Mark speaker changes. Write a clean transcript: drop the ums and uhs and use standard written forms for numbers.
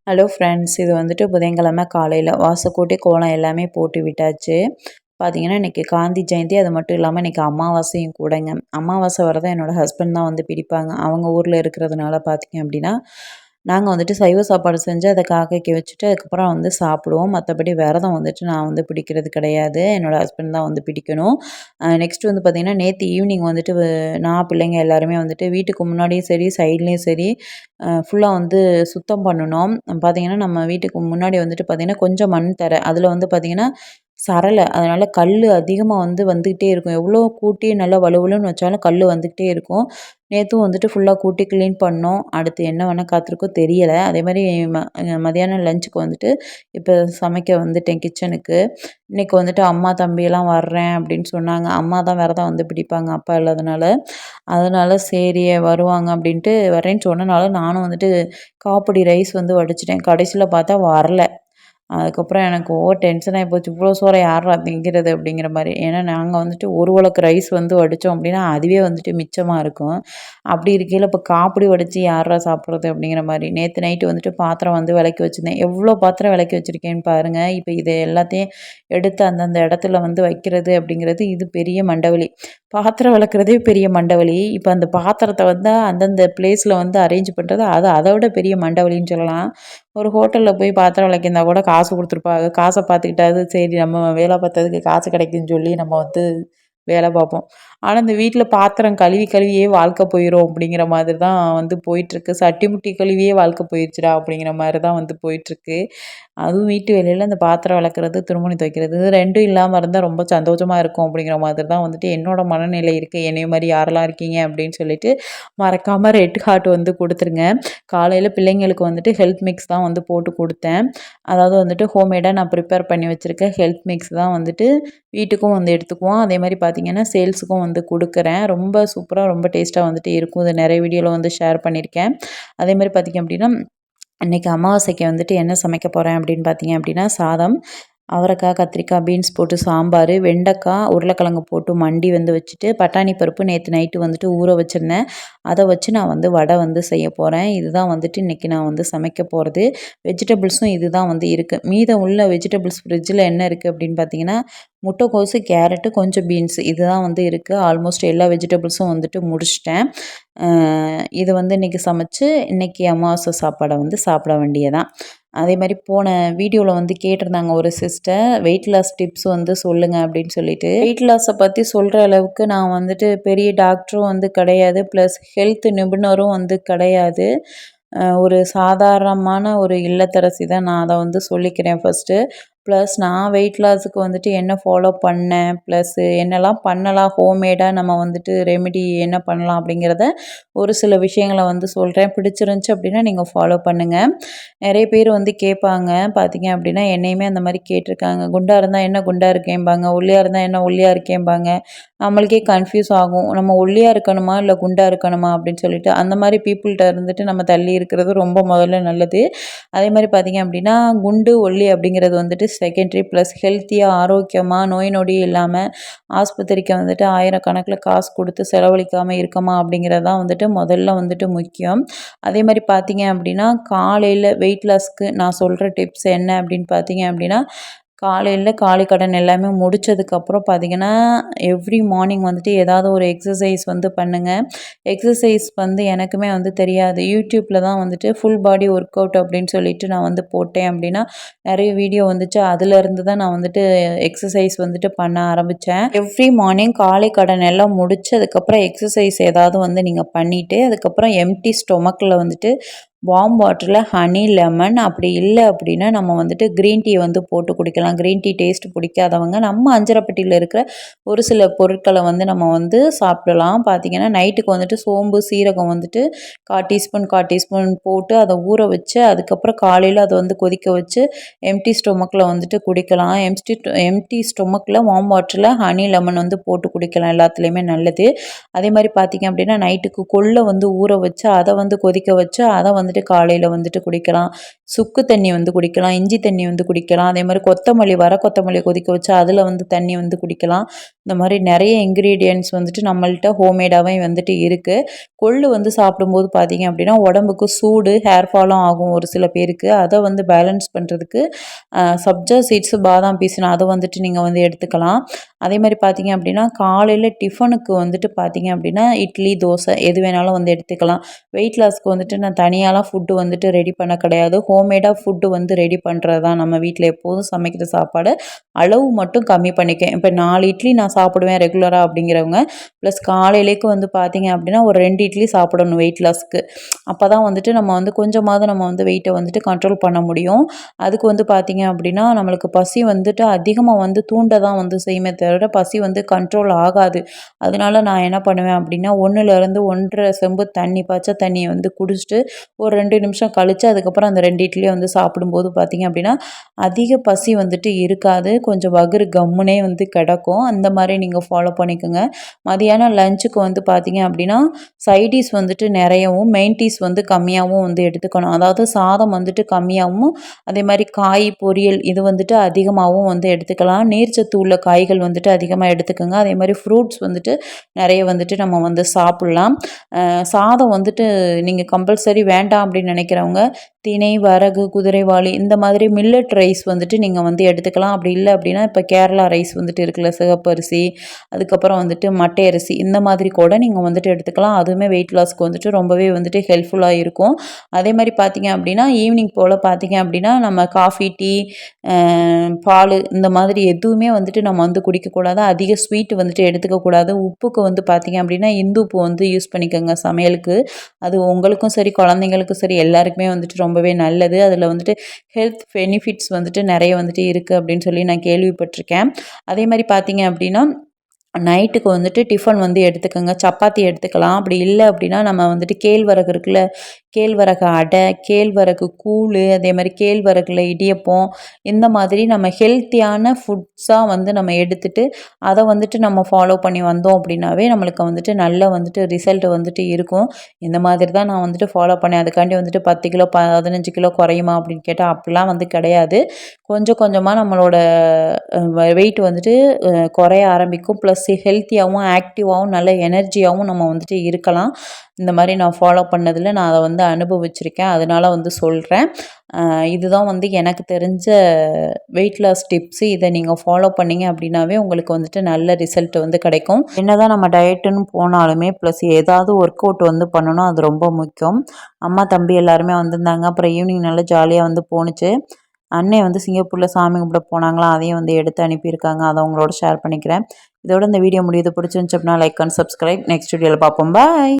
Speaker 1: Hello friends, இது வந்துட்டு புதன்கிழமை காலையில் வாசக்கூட்டி கோலம் எல்லாமே போட்டு விட்டாச்சு. பார்த்தீங்கன்னா இன்றைக்கி காந்தி ஜெயந்தி. அது மட்டும் இல்லாமல் இன்றைக்கி அமாவாசையும் கூடங்க. அமாவாசை வரதான் என்னோடய ஹஸ்பண்ட் தான் வந்து பிடிப்பாங்க. அவங்க ஊரில் இருக்கிறதுனால பார்த்தீங்க அப்படின்னா நாங்கள் வந்துட்டு சைவ சாப்பாடு செஞ்சு அதை காக்கைக்கு வச்சுட்டு அதுக்கப்புறம் வந்து சாப்பிடுவோம். மற்றபடி விரதம் வந்துட்டு நான் வந்து பிடிக்கிறது கிடையாது. என்னோடய ஹஸ்பண்ட் தான் வந்து பிடிக்கணும். நெக்ஸ்ட் வந்து பார்த்திங்கன்னா நேற்று ஈவினிங் வந்துட்டு நான் பிள்ளைங்க எல்லாருமே வந்துட்டு வீட்டுக்கு முன்னாடியும் சரி சைட்லேயும் சரி ஃபுல்லாக வந்து சுத்தம் பண்ணணும். பார்த்திங்கன்னா நம்ம வீட்டுக்கு முன்னாடி வந்துட்டு பார்த்திங்கன்னா கொஞ்சம் மண் தரை, அதில் வந்து பார்த்திங்கன்னா சரளை, அதனால் கல் அதிகமாக வந்துக்கிட்டே இருக்கும். எவ்வளோ கூட்டி நல்லா வலுவலுன்னு வச்சாலும் கல் வந்துக்கிட்டே இருக்கும். நேற்றும் வந்துட்டு ஃபுல்லாக கூட்டி க்ளீன் பண்ணோம். அடுத்து என்ன வேணால் காத்திருக்கோ தெரியலை. அதேமாதிரி மதியானம் லஞ்சுக்கு வந்துட்டு இப்போ சமைக்க வந்துட்டேன் கிச்சனுக்கு. இன்றைக்கி வந்துட்டு அம்மா தம்பியெல்லாம் வர்றேன் அப்படின்னு சொன்னாங்க. அம்மா தான் விரதம் வந்து பிடிப்பாங்க அப்பா இல்லாதனால. அதனால் சரி வருவாங்க அப்படின்ட்டு வரேன்னு சொன்னனால நானும் வந்துட்டு காப்பிடி ரைஸ் வந்து வடிச்சிட்டேன். கடைசியில் பார்த்தா வரல. அதுக்கப்புறம் எனக்கு டென்ஷன் ஆகி போச்சு. இவ்வளோ சோறை யார்ரா திங்கிறது அப்படிங்கிற மாதிரி. ஏன்னா நாங்கள் வந்துட்டு ஒரு உலக்கு ரைஸ் வந்து வடித்தோம் அப்படின்னா அதுவே வந்துட்டு மிச்சமாக இருக்கும். அப்படி இருக்கையில் இப்போ காப்பிடி வடித்து யார்ரா சாப்பிட்றது அப்படிங்கிற மாதிரி. நேற்று நைட்டு வந்துட்டு பாத்திரம் வந்து விளக்கி வச்சுருந்தேன். எவ்வளோ பாத்திரம் விளக்கி வச்சுருக்கேன்னு பாருங்கள். இப்போ இது எல்லாத்தையும் எடுத்து அந்தந்த இடத்துல வந்து வைக்கிறது அப்படிங்கிறது இது பெரிய மண்டவலி. பாத்திரம் விளக்குறதே பெரிய மண்டவலி. இப்போ அந்த பாத்திரத்தை வந்து அந்தந்த பிளேஸில் வந்து அரேஞ்ச் பண்ணுறது அதை விட பெரிய மண்டவலின்னு சொல்லலாம். ஒரு ஹோட்டலில் போய் பாத்திரம் விளக்கியிருந்தா கூட காசு கொடுத்துருப்பாங்க. காசை பார்த்துக்கிட்டாவது சரி நம்ம வேலை பார்த்ததுக்கு காசு கிடைக்குன்னு சொல்லி நம்ம வந்து வேலை பார்ப்போம். ஆனால் இந்த வீட்டில் பாத்திரம் கழுவியே வாழ்க்கை போயிடும் அப்படிங்கிற மாதிரி தான் வந்து போயிட்டுருக்கு. சட்டி முட்டி கழுவியே வாழ்க்கை போயிடுச்சுடா அப்படிங்கிற மாதிரி தான் வந்து போயிட்டுருக்கு. அதுவும் வீட்டு வேலையில் இந்த பாத்திரம் விளக்குறது, துணிமணி துவைக்கிறது இது 2ம் இல்லாமல் இருந்தால் ரொம்ப சந்தோஷமாக இருக்கும் அப்படிங்கிற மாதிரி தான் வந்துட்டு என்னோட மனநிலை இருக்குது. என்னைய மாதிரி யாரெல்லாம் இருக்கீங்க அப்படின்னு சொல்லிட்டு மறக்காமல் ரெட் ஹார்ட் வந்து கொடுத்துருங்க. காலையில் பிள்ளைங்களுக்கு வந்துட்டு ஹெல்த் மிக்ஸ் தான் வந்து போட்டு கொடுத்தேன். அதாவது வந்துட்டு ஹோம்மேடாக நான் ப்ரிப்பேர் பண்ணி வச்சுருக்கேன் ஹெல்த் மிக்ஸ் தான் வந்துட்டு வீட்டுக்கும் வந்து எடுத்துக்குவோம். அதே மாதிரி பார்த்திங்கன்னா சேல்ஸுக்கும் வந்து கொடுக்குறேன். ரொம்ப சூப்பராக ரொம்ப டேஸ்ட்டாக வந்துட்டு இருக்கும். இது நிறைய வீடியோவில் வந்து ஷேர் பண்ணியிருக்கேன். அதே மாதிரி பார்த்திங்க அப்படின்னா இன்றைக்கி அமாவாசைக்கு வந்துட்டு என்ன சமைக்க போகிறேன் அப்படின்னு பார்த்தீங்க அப்படின்னா சாதம், அவரைக்காய், கத்திரிக்காய், பீன்ஸ் போட்டு சாம்பார், வெண்டைக்காய், உருளைக்கிழங்கு போட்டு மண்டி வந்து வச்சுட்டு பட்டாணி பருப்பு நேற்று நைட்டு வந்துட்டு ஊற வச்சுருந்தேன். அதை வச்சு நான் வந்து வடை வந்து செய்ய போகிறேன். இதுதான் வந்துட்டு இன்றைக்கி நான் வந்து சமைக்க போகிறது. வெஜிடபிள்ஸும் இது தான் வந்து இருக்குது. மீதம் உள்ள வெஜிடபிள்ஸ் ஃப்ரிட்ஜில் என்ன இருக்குது அப்படின்னு பார்த்தீங்கன்னா முட்டைக்கோசு, கேரட்டு, கொஞ்சம் பீன்ஸ் இதுதான் வந்து இருக்குது. ஆல்மோஸ்ட் எல்லா வெஜிடபிள்ஸும் வந்துட்டு முடிச்சிட்டேன். இது வந்து இன்றைக்கி சமைச்சு இன்றைக்கி அமாவாசை சாப்பாடை வந்து சாப்பிட வேண்டியதான். அதே மாதிரி போன வீடியோவில் வந்து கேட்டிருந்தாங்க ஒரு சிஸ்டர், வெயிட் லாஸ் டிப்ஸ் வந்து சொல்லுங்கள் அப்படின்னு சொல்லிட்டு. வெயிட் லாஸை பற்றி சொல்கிற அளவுக்கு நான் வந்துட்டு பெரிய டாக்டரும் வந்து கிடையாது, ப்ளஸ் ஹெல்த் நிபுணரும் வந்து கிடையாது. ஒரு சாதாரணமான ஒரு இல்லத்தரசி தான். நான் அதை வந்து சொல்லிக்கிறேன் ஃபஸ்ட்டு. ப்ளஸ் நான் வெயிட் லாஸுக்கு வந்துட்டு என்ன ஃபாலோ பண்ணேன், ப்ளஸ்ஸு என்னெல்லாம் பண்ணலாம் ஹோம்மேடாக நம்ம வந்துட்டு ரெமெடி என்ன பண்ணலாம் அப்படிங்கிறத ஒரு சில விஷயங்களை வந்து சொல்கிறேன். பிடிச்சிருந்துச்சி அப்படின்னா நீங்கள் ஃபாலோ பண்ணுங்கள். நிறைய பேர் வந்து கேட்பாங்க பார்த்தீங்க அப்படின்னா என்னையுமே அந்த மாதிரி கேட்டிருக்காங்க. குண்டாக இருந்தால் என்ன குண்டாக இருக்கேன்பாங்க, ஒல்லியாக இருந்தால் என்ன ஒல்லியாக இருக்கேன்பாங்க. நம்மளுக்கே கன்ஃப்யூஸ் ஆகும். நம்ம ஒல்லியாக இருக்கணுமா இல்லை குண்டாக இருக்கணுமா அப்படின்னு சொல்லிட்டு அந்த மாதிரி பீப்புள்கிட்ட இருந்துட்டு நம்ம தள்ளி இருக்கிறது ரொம்ப முதல்ல நல்லது. அதே மாதிரி பார்த்திங்க அப்படின்னா குண்டு ஒல்லி அப்படிங்கிறது வந்துட்டு செகண்டரி. ப்ளஸ் ஹெல்த்தியாக ஆரோக்கியமாக நோய் நொடி இல்லாமல் ஆஸ்பத்திரிக்கு வந்துட்டு ஆயிரக்கணக்கில் காசு கொடுத்து செலவழிக்காமல் இருக்கமா அப்படிங்கிறது தான் வந்துட்டு முதல்ல வந்துட்டு முக்கியம். அதே மாதிரி பார்த்திங்க அப்படின்னா காலையில் வெயிட் லாஸ்க்கு நான் சொல்கிற டிப்ஸ் என்ன அப்படின்னு பார்த்திங்க அப்படின்னா காலையில் காலை கடன் எல்லாமே முடித்ததுக்கப்புறம் பார்த்திங்கன்னா எவ்ரி மார்னிங் வந்துட்டு ஏதாவது ஒரு எக்ஸசைஸ் வந்து பண்ணுங்கள். எக்ஸசைஸ் வந்து எனக்குமே வந்து தெரியாது. யூடியூப்பில் தான் வந்துட்டு ஃபுல் பாடி ஒர்க் அவுட் அப்படின்னு சொல்லிட்டு நான் வந்து போட்டேன் அப்படின்னா நிறைய வீடியோ வந்துச்சு. அதிலேருந்து தான் நான் வந்துட்டு எக்ஸசைஸ் வந்துட்டு பண்ண ஆரம்பித்தேன். எவ்ரி மார்னிங் காலை கடன் எல்லாம் முடிச்சு அதுக்கப்புறம் எக்ஸசைஸ் ஏதாவது வந்து நீங்கள் பண்ணிவிட்டு அதுக்கப்புறம் எம்டி ஸ்டொமக்கில் வந்துட்டு வார்ம் வாட்டரில் ஹனி, லெமன் அப்படி இல்லை அப்படின்னா நம்ம வந்துட்டு க்ரீன் டீ வந்து போட்டு குடிக்கலாம். க்ரீன் டீ டேஸ்ட் பிடிக்காதவங்க நம்ம அஞ்சரைப்பட்டியில் இருக்கிற ஒரு சில பொருட்களை வந்து நம்ம வந்து சாப்பிடலாம். பார்த்திங்கன்னா நைட்டுக்கு வந்துட்டு சோம்பு, சீரகம் வந்துட்டு 1/4 டீஸ்பூன் போட்டு அதை ஊற வச்சு அதுக்கப்புறம் காலையில் அதை வந்து கொதிக்க வச்சு எம்டி ஸ்டொமக்கில் வந்துட்டு குடிக்கலாம். எம்டி ஸ்டொமக்கில் வார்ம் வாட்டரில் ஹனி, லெமன் வந்து போட்டு குடிக்கலாம். எல்லாத்துலேயுமே நல்லது. அதே மாதிரி பார்த்திங்க அப்படின்னா நைட்டுக்கு கொள்ளை வந்து ஊற வச்சு அதை வந்து கொதிக்க வச்சு அதை வந்து வந்துட்டு காலையில் வந்துட்டு குடிக்கலாம். சுக்கு தண்ணி வந்து குடிக்கலாம், இஞ்சி தண்ணி வந்து குடிக்கலாம். அதே மாதிரி கொத்தமல்லி கொதிக்க வச்சு அதில் வந்து தண்ணி வந்து குடிக்கலாம். இந்த மாதிரி நிறைய இன்க்ரீடியன்ட்ஸ் வந்துட்டு நம்மள்ட்ட ஹோம்மேடாகவே வந்துட்டு இருக்குது. கொள்ளு வந்து சாப்பிடும்போது பார்த்தீங்க அப்படின்னா உடம்புக்கு சூடு, ஹேர் ஃபாலும் ஆகும் ஒரு சில பேருக்கு. அதை வந்து பேலன்ஸ் பண்ணுறதுக்கு சப்ஜா சீட்ஸ், பாதாம் பீஸ்னு அதை வந்துட்டு நீங்கள் வந்து எடுத்துக்கலாம். அதே மாதிரி பார்த்தீங்க அப்படின்னா காலையில் டிஃபனுக்கு வந்துட்டு பார்த்தீங்க அப்படின்னா இட்லி, தோசை எது வேணாலும் வந்து எடுத்துக்கலாம். வெயிட் லாஸ்க்கு வந்துட்டு நான் தனியாலாம் ஃபுட்டு வந்துட்டு ரெடி பண்ண கிடையாது. ஹோம்மேடாக ஃபுட்டு வந்து ரெடி பண்ணுறது தான். நம்ம வீட்டில் எப்போதும் சமைக்கிற சாப்பாடு அளவு மட்டும் கம்மி பண்ணிக்கேன். இப்போ 4 இட்லி நான் சாப்பிடுவேன் ரெகுலராக அப்படிங்கிறவங்க, ப்ளஸ் காலையிலேக்கு வந்து பார்த்தீங்க அப்படின்னா ஒரு 2 இட்லி சாப்பிடணும் வெயிட் லாஸ்க்கு. அப்போ தான் வந்துட்டு நம்ம வந்து கொஞ்சமாவது நம்ம வந்து வெயிட்டை வந்துட்டு கண்ட்ரோல் பண்ண முடியும். அதுக்கு வந்து பார்த்தீங்க அப்படின்னா நம்மளுக்கு பசி வந்துட்டு அதிகமாக வந்து தூண்ட தான் வந்து செய்யுமே தவிர பசி வந்து கண்ட்ரோல் ஆகாது. அதனால நான் என்ன பண்ணுவேன் அப்படின்னா 1லேருந்து 1 1/2 செம்பு தண்ணி, பச்சை தண்ணியை வந்து குடிச்சிட்டு ஒரு 2 நிமிஷம் கழித்து அதுக்கப்புறம் அந்த 2 இட்லியை வந்து சாப்பிடும்போது பார்த்தீங்க அப்படின்னா அதிக பசி வந்துட்டு இருக்காது. கொஞ்சம் வகுறு கம்முனே வந்து கிடக்கும். அந்த மாதிரி நீங்கள் ஃபாலோ பண்ணிக்கோங்க. மதியானம் லஞ்சுக்கு வந்து பார்த்தீங்க அப்படின்னா சைடிஷ் வந்துட்டு நிறையவும், மெயின் டிஷ் வந்து கம்மியாகவும் வந்து எடுத்துக்கணும். அதாவது சாதம் வந்துட்டு கம்மியாகவும், அதே மாதிரி காய், பொரியல் இது வந்துட்டு அதிகமாகவும் வந்து எடுத்துக்கலாம். நீர்ச்சத்து உள்ள காய்கள் வந்துட்டு அதிகமாக எடுத்துக்கோங்க. அதே மாதிரி ஃப்ரூட்ஸ் வந்துட்டு நிறைய வந்துட்டு நம்ம வந்து சாப்பிட்லாம். சாதம் வந்துட்டு நீங்கள் கம்பல்சரி வேண்டாம் அப்படின்னு நினைக்கிறவங்க திணை, வரகு, குதிரைவாலி இந்த மாதிரி மில்லட் ரைஸ் வந்துட்டு நீங்கள் வந்து எடுத்துக்கலாம். அப்படி இல்லை அப்படின்னா இப்போ கேரளா ரைஸ் வந்துட்டு இருக்குல்ல, சிகப்பரிசி, அதுக்கப்புறம் வந்துட்டு மட்டை அரிசி இந்த மாதிரி கூட நீங்கள் வந்துட்டு எடுத்துக்கலாம். அதுவுமே வெயிட் லாஸ்க்கு வந்துட்டு ரொம்பவே வந்துட்டு ஹெல்ப்ஃபுல்லாக இருக்கும். அதே மாதிரி பார்த்தீங்க அப்படின்னா ஈவினிங் போல் பார்த்தீங்க அப்படின்னா நம்ம காஃபி, டீ, பால் இந்த மாதிரி எதுவுமே வந்துட்டு நம்ம வந்து குடிக்கக்கூடாது. அதிக ஸ்வீட் வந்துட்டு எடுத்துக்கக்கூடாது. உப்புக்கு வந்து பார்த்தீங்க அப்படின்னா இந்து உப்பு வந்து யூஸ் பண்ணிக்கோங்க சமையலுக்கு. அது உங்களுக்கும் சரி, குழந்தைங்களுக்கும் சரி எல்லாருக்குமே வந்துட்டு ரொம்பவே நல்லது. அதில் வந்துட்டு ஹெல்த் பெனிஃபிட்ஸ் வந்துட்டு நிறைய வந்துட்டு இருக்குது அப்படின்னு சொல்லி நான் கேள்விப்பட்டிருக்கேன். அதே மாதிரி பார்த்தீங்க அப்படின்னா நைட்டுக்கு வந்துட்டு டிஃபன் வந்து எடுத்துக்கோங்க. சப்பாத்தி எடுத்துக்கலாம். அப்படி இல்லை அப்படின்னா நம்ம வந்துட்டு கேழ்வரகு இருக்குல்ல, கேழ்வரகு அடை, கேழ்வரகு கூழ், அதே மாதிரி கேழ்வரகுல இடியப்பம் இந்த மாதிரி நம்ம ஹெல்த்தியான ஃபுட்ஸாக வந்து நம்ம எடுத்துகிட்டு அதை வந்துட்டு நம்ம ஃபாலோ பண்ணி வந்தோம் அப்படின்னாவே நம்மளுக்கு வந்துட்டு நல்ல வந்துட்டு ரிசல்ட் வந்துட்டு இருக்கும். இந்த மாதிரி தான் நான் வந்துட்டு ஃபாலோ பண்ணேன். அதுக்காண்டி வந்துட்டு 10 கிலோ 15 கிலோ குறையுமா அப்படின்னு கேட்டால் அப்படிலாம் வந்து கிடையாது. கொஞ்சம் கொஞ்சமாக நம்மளோட வெயிட் வந்துட்டு குறைய ஆரம்பிக்கும். ப்ளஸ் ஹெல்த்தியாகவும், ஆக்டிவாகவும், நல்ல எனர்ஜியாகவும் நம்ம வந்துட்டு இருக்கலாம். இந்த மாதிரி நான் ஃபாலோ பண்ணதில் நான் அதை வந்து அனுபவிச்சிருக்கேன். அதனால வந்து சொல்கிறேன். இதுதான் வந்து எனக்கு தெரிஞ்ச வெயிட் லாஸ் டிப்ஸு. இதை நீங்கள் ஃபாலோ பண்ணிங்க அப்படின்னாவே உங்களுக்கு வந்துட்டு நல்ல ரிசல்ட் வந்து கிடைக்கும். என்னதான் நம்ம டயட்டுன்னு போனாலுமே ப்ளஸ் ஏதாவது ஒர்க் அவுட் வந்து பண்ணணும், அது ரொம்ப முக்கியம். அம்மா, தம்பி எல்லாருமே வந்திருந்தாங்க. அப்புறம் ஈவினிங் நல்லா ஜாலியாக வந்து போணுச்சு. அண்ணே வந்து சிங்கப்பூரில் சாமி கும்பிட போனாங்களாம், அதையும் வந்து எடுத்து அனுப்பியிருக்காங்க. அதை உங்களோட ஷேர் பண்ணிக்கிறேன். இதோட இந்த வீடியோ முடியுது. பிடிச்சிருந்துச்சு அப்படின்னா லைக் அண்ட் சப்ஸ்கிரைப். நெக்ஸ்ட் வீடியோவில் பார்ப்போம். பாய்.